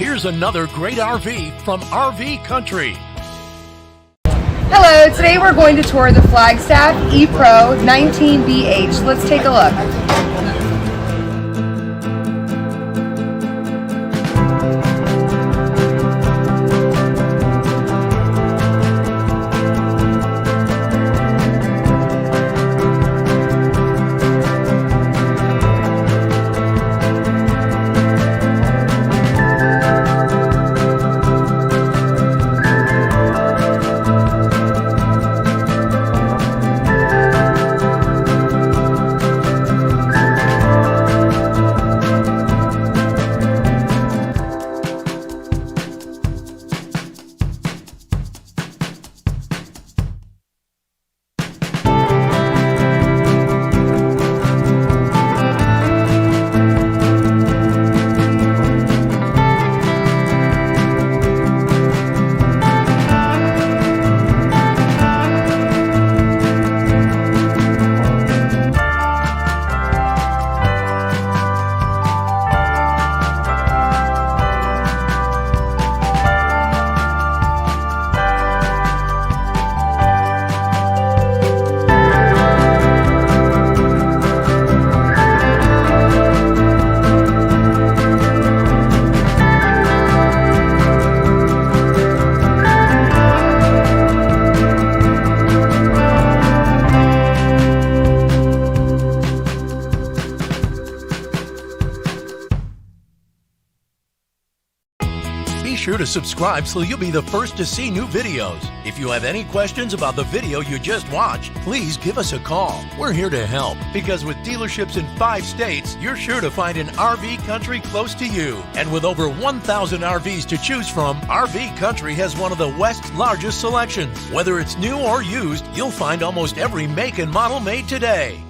Here's another great RV from RV Country. Hello, today we're going to tour the Flagstaff E-Pro-E19BH. Let's take a look. Be sure to subscribe so you'll be the first to see new videos. If you have any questions about the video you just watched, please give us a call. We're here to help because with dealerships in 5 states, you're sure to find an RV Country close to you. And with over 1,000 RVs to choose from, RV Country has one of the West's largest selections. Whether it's new or used, you'll find almost every make and model made today.